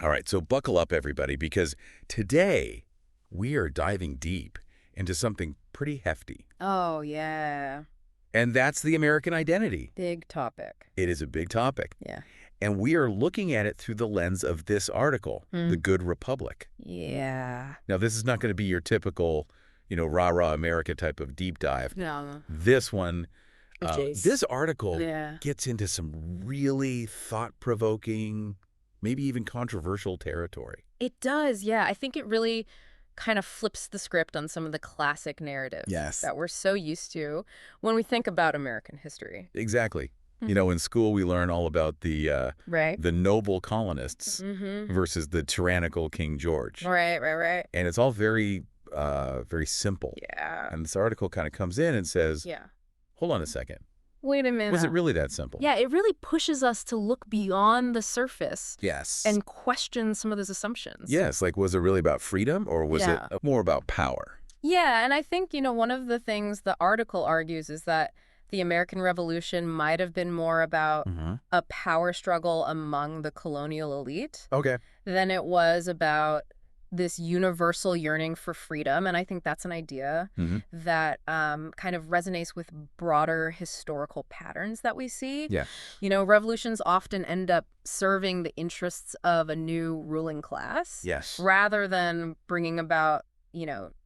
All right, so buckle up, everybody, because today we are diving deep into something pretty hefty. Oh, yeah. And that's the American identity. Big topic. It is a big topic. Yeah. And we are looking at it through the lens of this article, The Good Republic. Yeah. Now, this is not going to be your typical, rah-rah America type of deep dive. No. This one, this article Yeah. gets into some really thought-provoking, maybe even controversial territory. It does, yeah. I think it really kind of flips the script on some of the classic narratives Yes. that we're so used to when we think about American history. Exactly. In school we learn all about the Right? noble colonists Mm-hmm. versus the tyrannical King George. Right. And it's all very, very simple. Yeah. And this article kind of comes in and says, Yeah. hold on a second. Wait a minute. Was it really that simple? Yeah, it really pushes us to look beyond the surface Yes. and question some of those assumptions. Yes, like was it really about freedom or was Yeah. it more about power? Yeah, and I think, one of the things the article argues is that the American Revolution might have been more about a power struggle among the colonial elite Okay. than it was about this universal yearning for freedom. And I think that's an idea that kind of resonates with broader historical patterns that we see. Yeah. Revolutions often end up serving the interests of a new ruling class Yes. rather than bringing about,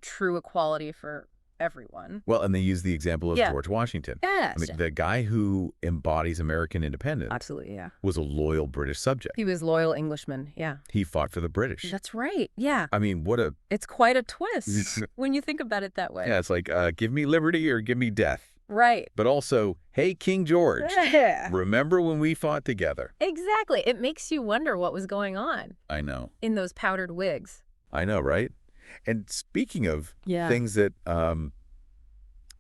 true equality for everyone. Well, and they use the example of Yeah. George Washington. Yes. I mean, the guy who embodies American independence Absolutely, yeah. was a loyal British subject. He was loyal Englishman, yeah. He fought for the British. That's right, yeah. I mean, what a... It's quite a twist when you think about it that way. Yeah, it's like, give me liberty or give me death. Right. But also, hey, King George, Yeah. remember when we fought together? Exactly. It makes you wonder what was going on I know. in those powdered wigs. I know, right? And speaking of Yeah. things that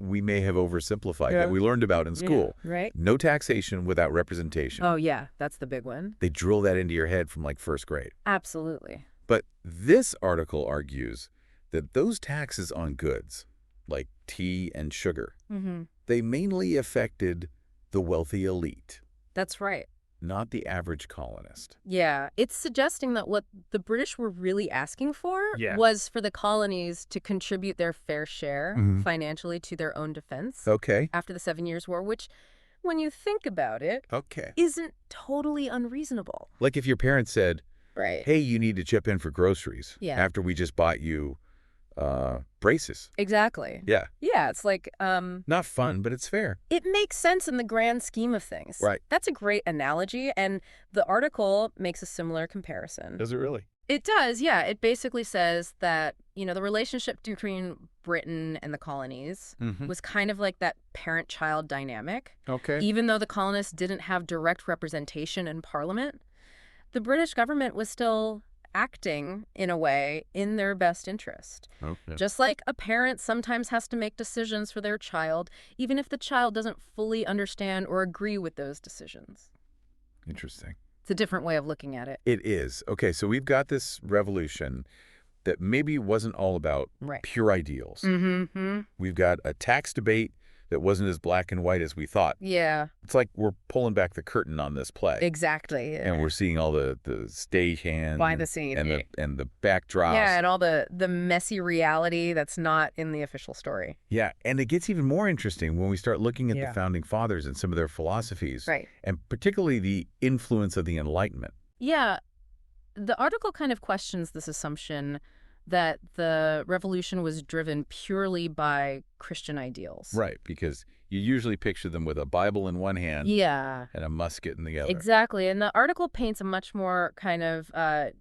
we may have oversimplified that we learned about in school, Right? no taxation without representation. Oh, yeah. That's the big one. They drill that into your head from like first grade. Absolutely. But this article argues that those taxes on goods, like tea and sugar, they mainly affected the wealthy elite, That's right. not the average colonist. Yeah. It's suggesting that what the British were really asking for Yeah. was for the colonies to contribute their fair share financially to their own defense Okay. after the 7 Years' War, which, when you think about it, Okay. isn't totally unreasonable. Like if your parents said, Right. hey, you need to chip in for groceries Yeah. after we just bought you braces. Exactly. Yeah. Yeah, it's like, Not fun, but it's fair. it makes sense in the grand scheme of things. Right. That's a great analogy, and the article makes a similar comparison. Does it really? It does, yeah. It basically says that, the relationship between Britain and the colonies was kind of like that parent-child dynamic. Okay. Even though the colonists didn't have direct representation in Parliament, the British government was still acting, in a way, in their best interest. Okay. Just like a parent sometimes has to make decisions for their child, even if the child doesn't fully understand or agree with those decisions. Interesting. It's a different way of looking at it. It is. Okay, so we've got this revolution that maybe wasn't all about Right. pure ideals. Mm-hmm. We've got a tax debate that wasn't as black and white as we thought. Yeah, It's like we're pulling back the curtain on this play. exactly. And we're seeing all the stagehand Behind the scene. and the backdrops. Yeah, and all the messy reality that's not in the official story. Yeah, and it gets even more interesting when we start looking at Yeah. the founding fathers and some of their philosophies. Right. And particularly the influence of the Enlightenment. Yeah, the article kind of questions this assumption that the revolution was driven purely by Christian ideals. Right, because you usually picture them with a Bible in one hand Yeah, and a musket in the other. exactly. And the article paints a much more kind of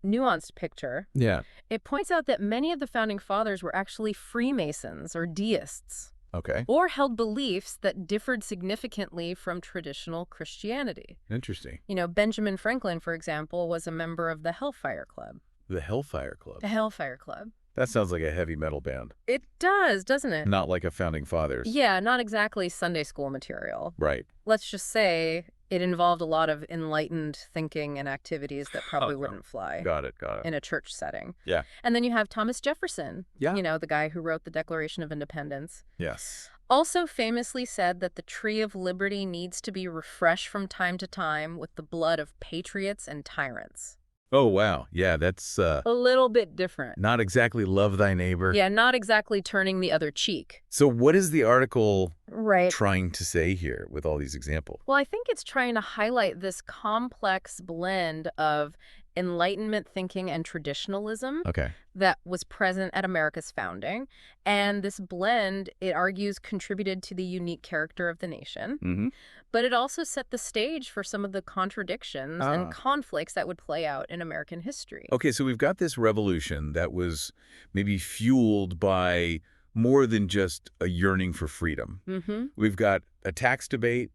nuanced picture. Yeah. It points out that many of the founding fathers were actually Freemasons or deists, Okay. or held beliefs that differed significantly from traditional Christianity. Interesting. Benjamin Franklin, for example, was a member of the Hellfire Club. The Hellfire Club. The Hellfire Club. That sounds like a heavy metal band. It does, doesn't it? Not like a founding fathers. Yeah, not exactly Sunday school material. Right. Let's just say it involved a lot of enlightened thinking and activities that probably wouldn't fly Got it. in a church setting. Yeah. And then you have Thomas Jefferson, Yeah. the guy who wrote the Declaration of Independence. Yes. Also famously said that the tree of liberty needs to be refreshed from time to time with the blood of patriots and tyrants. Oh, wow. Yeah, that's A little bit different. not exactly love thy neighbor. Yeah, not exactly turning the other cheek. So what is the article Right. trying to say here with all these examples? Well, I think it's trying to highlight this complex blend of Enlightenment thinking and traditionalism Okay. that was present at America's founding. And this blend, it argues, contributed to the unique character of the nation. Mm-hmm. But it also set the stage for some of the contradictions and conflicts that would play out in American history. Okay, so we've got this revolution that was maybe fueled by more than just a yearning for freedom. Mm-hmm. We've got a tax debate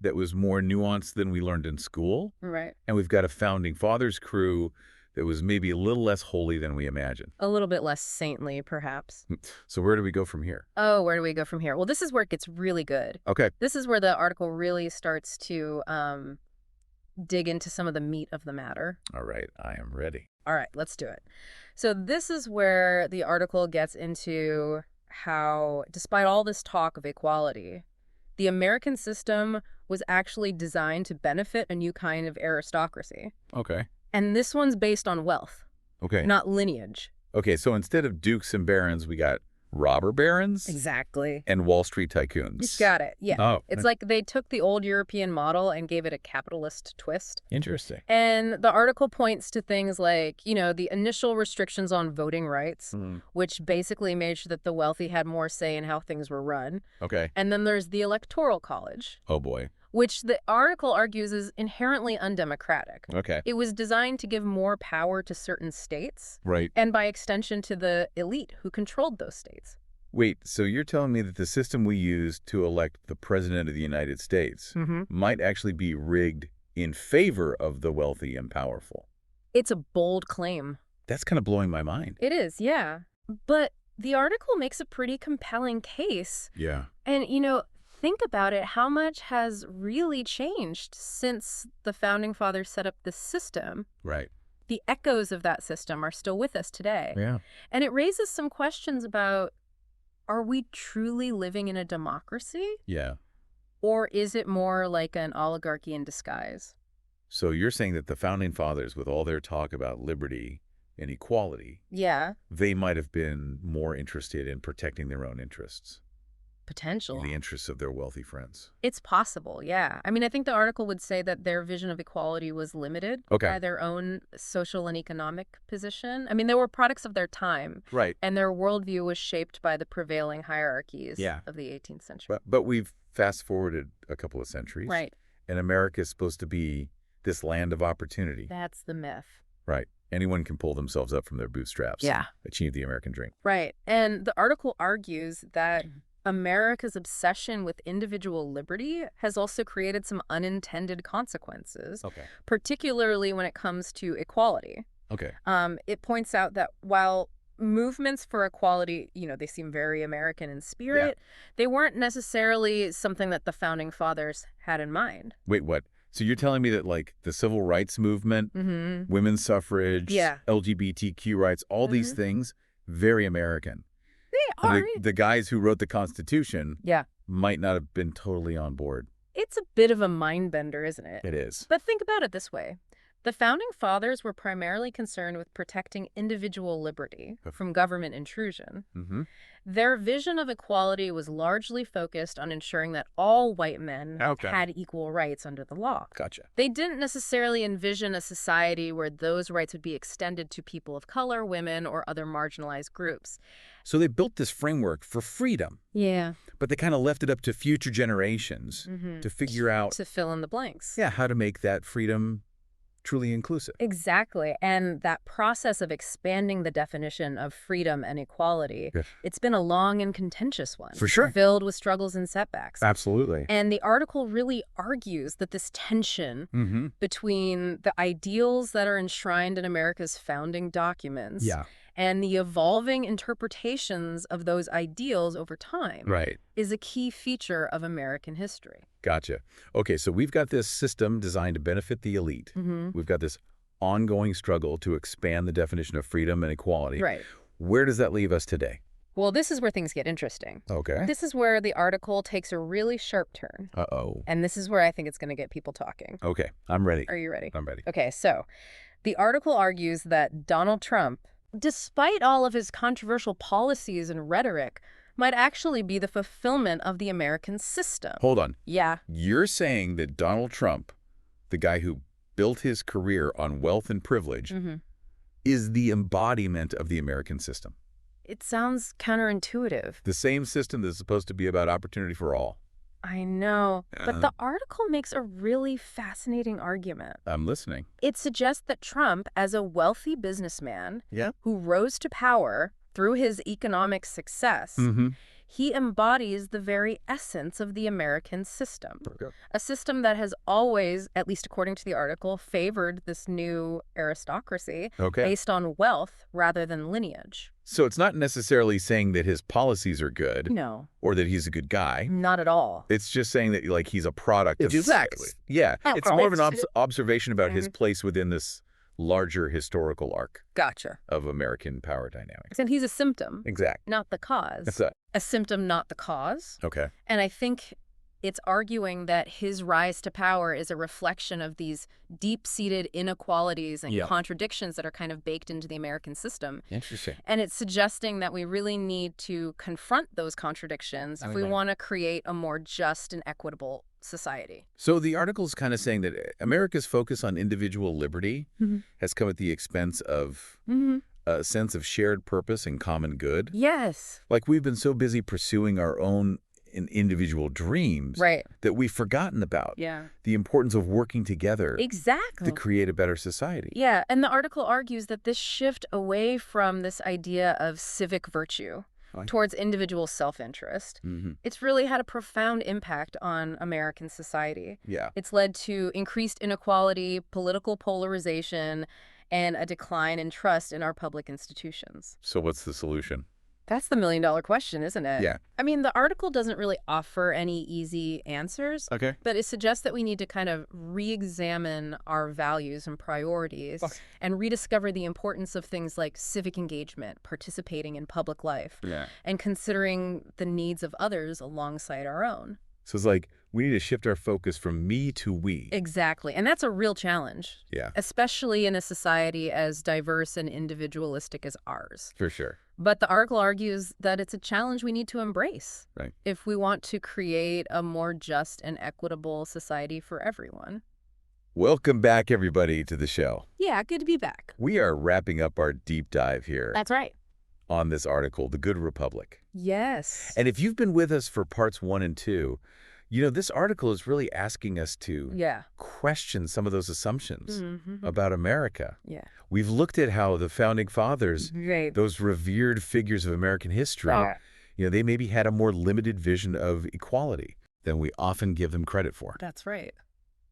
that was more nuanced than we learned in school. Right. And we've got a founding fathers crew that was maybe a little less holy than we imagined. A little bit less saintly, perhaps. So where do we go from here? Oh, where do we go from here? Well, this is where it gets really good. Okay. This is where the article really starts to dig into some of the meat of the matter. All right, I am ready. All right, let's do it. So this is where the article gets into how, despite all this talk of equality, the American system was actually designed to benefit a new kind of aristocracy. Okay. And this one's based on wealth, Okay. not lineage. Okay, so instead of dukes and barons, we got robber barons Exactly. and Wall Street tycoons. You got it. Yeah. Oh, It's like they took the old European model and gave it a capitalist twist. interesting. And the article points to things like, the initial restrictions on voting rights, which basically made sure that the wealthy had more say in how things were run. Okay. And then there's the Electoral College, Oh, boy. which the article argues is inherently undemocratic. Okay. It was designed to give more power to certain states, Right. and by extension to the elite who controlled those states. Wait, so you're telling me that the system we use to elect the President of the United States might actually be rigged in favor of the wealthy and powerful? It's a bold claim. That's kind of blowing my mind. It is, yeah. But the article makes a pretty compelling case. Yeah. And, think about it, how much has really changed since the Founding Fathers set up this system? Right. The echoes of that system are still with us today. Yeah. And it raises some questions about, are we truly living in a democracy? Yeah. Or is it more like an oligarchy in disguise? So you're saying that the Founding Fathers, with all their talk about liberty and equality, Yeah, they might have been more interested in protecting their own interests, potential. the interests of their wealthy friends. It's possible, yeah. I mean, I think the article would say that their vision of equality was limited Okay. by their own social and economic position. I mean, they were products of their time, Right. and their worldview was shaped by the prevailing hierarchies Yeah. of the 18th century. But we've fast-forwarded a couple of centuries. Right. And America is supposed to be this land of opportunity. That's the myth. Right. Anyone can pull themselves up from their bootstraps. Yeah. Achieve the American dream. Right. And the article argues that America's obsession with individual liberty has also created some unintended consequences, Okay. particularly when it comes to equality. Okay. It points out that while movements for equality, they seem very American in spirit, they weren't necessarily something that the Founding Fathers had in mind. Wait, what? So you're telling me that, like, the civil rights movement, Mm-hmm. women's suffrage, Yeah. LGBTQ rights, all these things, very American. They And are. the guys who wrote the Constitution Yeah. might not have been totally on board. It's a bit of a mind bender, isn't it? It is. But think about it this way. The Founding Fathers were primarily concerned with protecting individual liberty from government intrusion. Mm-hmm. Their vision of equality was largely focused on ensuring that all white men had equal rights under the law. Gotcha. They didn't necessarily envision a society where those rights would be extended to people of color, women, or other marginalized groups. So they built this framework for freedom, Yeah. but they kind of left it up to future generations to figure out, To fill in the blanks. how to make that freedom truly inclusive. Exactly. And that process of expanding the definition of freedom and equality, it's been a long and contentious one. For sure. Filled with struggles and setbacks. Absolutely. And the article really argues that this tension between the ideals that are enshrined in America's founding documents and the evolving interpretations of those ideals over time Right. is a key feature of American history. Gotcha. Okay, so we've got this system designed to benefit the elite. We've got this ongoing struggle to expand the definition of freedom and equality. Right. Where does that leave us today? Well, this is where things get interesting. Okay. This is where the article takes a really sharp turn. Uh-oh. And this is where I think it's going to get people talking. Okay, I'm ready. Are you ready? I'm ready. Okay, so The article argues that Donald Trump, despite all of his controversial policies and rhetoric, might actually be the fulfillment of the American system. Hold on. Yeah. You're saying that Donald Trump, the guy who built his career on wealth and privilege, is the embodiment of the American system. It sounds counterintuitive. The same system that's supposed to be about opportunity for all. I know, but the article makes a really fascinating argument. I'm listening. It suggests that Trump, as a wealthy businessman Yeah. who rose to power through his economic success, he embodies the very essence of the American system. A system that has always, at least according to the article, favored this new aristocracy based on wealth rather than lineage. So it's not necessarily saying that his policies are good. No. Or that he's a good guy. Not at all. It's just saying that like he's a product of... Exactly. Yeah. Oh, It's more of an observation about his place within this larger historical arc Gotcha. of American power dynamics. And he's a symptom, Exactly. not the cause. That's it. A symptom, not the cause. Okay. And I think it's arguing that his rise to power is a reflection of these deep-seated inequalities and contradictions that are kind of baked into the American system. Interesting. And it's suggesting that we really need to confront those contradictions if we want to create a more just and equitable society. So the article's kind of saying that America's focus on individual liberty has come at the expense of a sense of shared purpose and common good. Yes. Like we've been so busy pursuing our own individual dreams that we've forgotten about the importance of working together Exactly. to create a better society. Yeah, and the article argues that this shift away from this idea of civic virtue towards individual self-interest, it's really had a profound impact on American society. Yeah. It's led to increased inequality, political polarization, and a decline in trust in our public institutions. So what's the solution? That's the million-dollar question, isn't it? Yeah. I mean, the article doesn't really offer any easy answers, Okay. but it suggests that we need to kind of re-examine our values and priorities and rediscover the importance of things like civic engagement, participating in public life, and considering the needs of others alongside our own. So it's like we need to shift our focus from me to we. Exactly. And that's a real challenge. Yeah. Especially in a society as diverse and individualistic as ours. For sure. But the article argues that it's a challenge we need to embrace Right. if we want to create a more just and equitable society for everyone. Welcome back, everybody, to the show. Yeah, good to be back. We are wrapping up our deep dive here That's right. on this article, The Good Republic. Yes. And if you've been with us for parts 1 and 2, you know, this article is really asking us to question some of those assumptions about America. Yeah. We've looked at how the Founding Fathers, those revered figures of American history, you know, they maybe had a more limited vision of equality than we often give them credit for. That's right.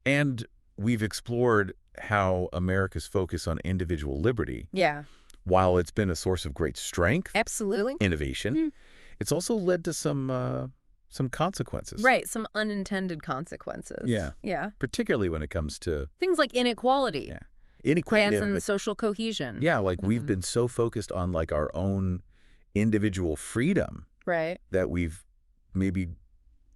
And we've explored how America's focus on individual liberty, while it's been a source of great strength, Absolutely. innovation, it's also led to some consequences. Right. Some unintended consequences. Yeah. Yeah. Particularly when it comes to Things like inequality. Yeah. inequality. And social cohesion. Yeah, like we've been so focused on like our own individual freedom Right. that we've maybe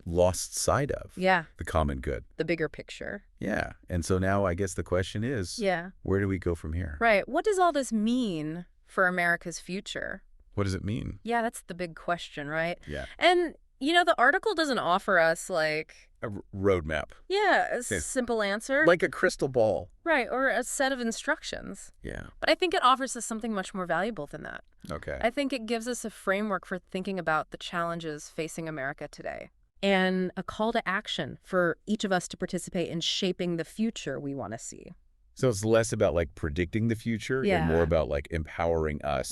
lost sight of Yeah. the common good. The bigger picture. Yeah. And so now I guess the question is, where do we go from here? Right. What does all this mean for America's future? What does it mean? Yeah, that's the big question, right? Yeah. And, you know, the article doesn't offer us, like, A roadmap. a simple answer. Like a crystal ball. Right, or a set of instructions. Yeah. But I think it offers us something much more valuable than that. Okay. I think it gives us a framework for thinking about the challenges facing America today and a call to action for each of us to participate in shaping the future we want to see. So it's less about like predicting the future and more about like empowering us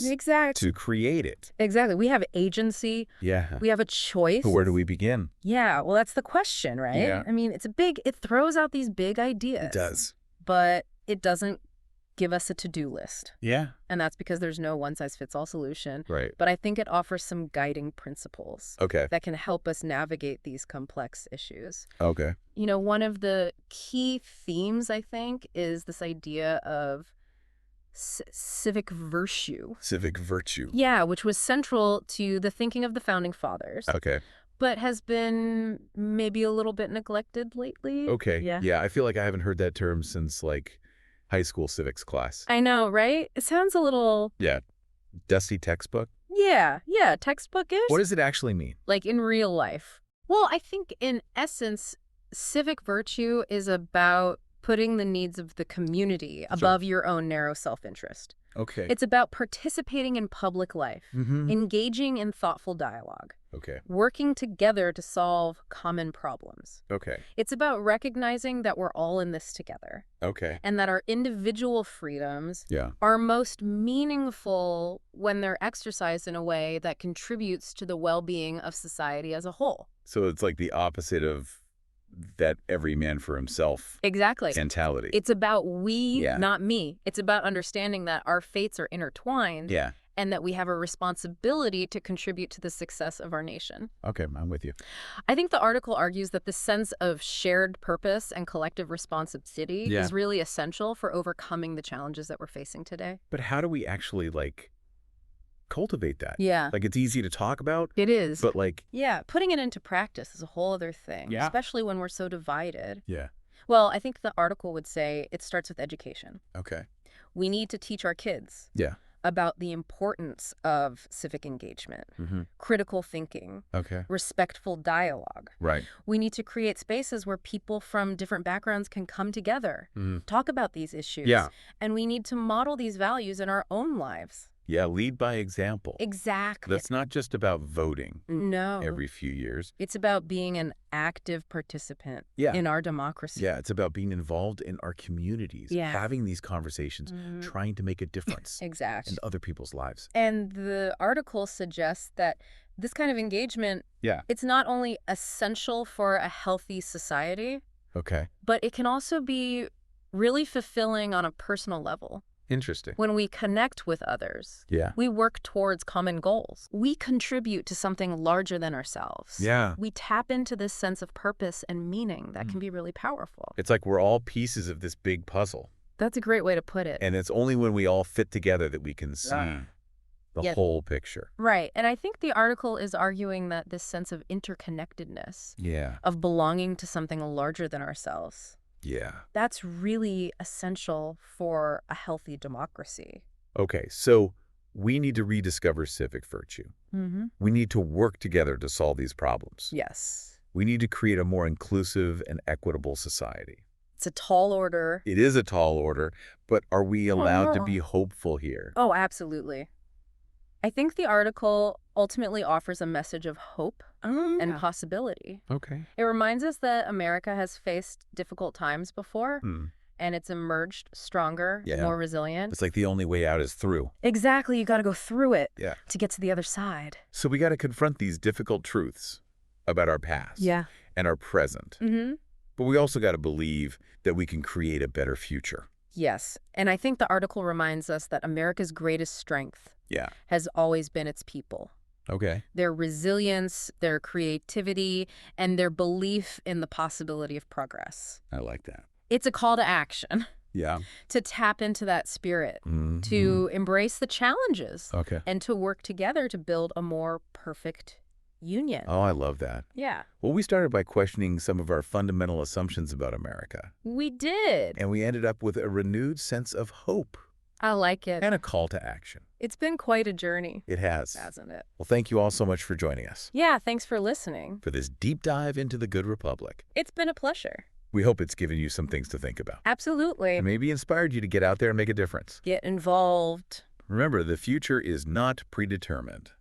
to create it. Exactly. We have agency. Yeah. We have a choice. But where do we begin? Yeah, well, that's the question, right? Yeah. I mean, it throws out these big ideas. It does. But it doesn't give us a to-do list. Yeah. And that's because there's no one-size-fits-all solution. Right. But I think it offers some guiding principles Okay. that can help us navigate these complex issues. Okay. You know, one of the key themes, I think, is this idea of civic virtue. Civic virtue. Yeah, which was central to the thinking of the Founding Fathers. Okay. But has been maybe a little bit neglected lately. Okay. Yeah. Yeah. I feel like I haven't heard that term since like high school civics class. I know, right? It sounds a little... Yeah. Dusty textbook? Yeah, textbook-ish. What does it actually mean? Like in real life. Well, I think in essence, civic virtue is about putting the needs of the community above your own narrow self-interest. Okay. It's about participating in public life, engaging in thoughtful dialogue, working together to solve common problems. It's about recognizing that we're all in this together. And that our individual freedoms are most meaningful when they're exercised in a way that contributes to the well-being of society as a whole. So it's like the opposite of that every man for himself mentality. It's about we, not me. It's about understanding that our fates are intertwined and that we have a responsibility to contribute to the success of our nation. Okay, I'm with you. I think the article argues that the sense of shared purpose and collective responsibility is really essential for overcoming the challenges that we're facing today. But how do we actually, like, cultivate that? Yeah. Like, it's easy to talk about. It is. But, like... Yeah, putting it into practice is a whole other thing, especially when we're so divided. Yeah. Well, I think the article would say it starts with education. Okay. We need to teach our kids about the importance of civic engagement, critical thinking, respectful dialogue. Right. We need to create spaces where people from different backgrounds can come together, talk about these issues. Yeah. And we need to model these values in our own lives. Yeah, lead by example. Exactly. That's not just about voting every few years. It's about being an active participant in our democracy. Yeah, it's about being involved in our communities, having these conversations, trying to make a difference in other people's lives. And the article suggests that this kind of engagement, it's not only essential for a healthy society, but it can also be really fulfilling on a personal level. Interesting. When we connect with others, we work towards common goals. We contribute to something larger than ourselves. Yeah. We tap into this sense of purpose and meaning that can be really powerful. It's like we're all pieces of this big puzzle. That's a great way to put it. And it's only when we all fit together that we can see the whole picture. Right. And I think the article is arguing that this sense of interconnectedness, of belonging to something larger than ourselves, that's really essential for a healthy democracy. Okay, so we need to rediscover civic virtue. We need to work together to solve these problems. Yes. We need to create a more inclusive and equitable society. It's a tall order. It is a tall order, but are we allowed to be hopeful here? Oh, absolutely. I think the article ultimately offers a message of hope and possibility. Okay. It reminds us that America has faced difficult times before, and it's emerged stronger, more resilient. It's like the only way out is through. Exactly. You got to go through it to get to the other side. So we got to confront these difficult truths about our past and our present. But we also got to believe that we can create a better future. Yes. And I think the article reminds us that America's greatest strength has always been its people. Okay. Their resilience, their creativity, and their belief in the possibility of progress. I like that. It's a call to action. Yeah. To tap into that spirit, to embrace the challenges, and to work together to build a more perfect union. Oh, I love that. Yeah. Well, we started by questioning some of our fundamental assumptions about America. We did. And we ended up with a renewed sense of hope. I like it. And a call to action. It's been quite a journey. It has. Hasn't it? Well, thank you all so much for joining us. Yeah, thanks for listening. For this deep dive into the Good Republic. It's been a pleasure. We hope it's given you some things to think about. Absolutely. And maybe inspired you to get out there and make a difference. Get involved. Remember, the future is not predetermined.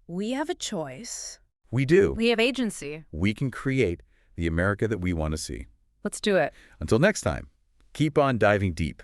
We have a choice. We do. We have agency. We can create the America that we want to see. Let's do it. Until next time, keep on diving deep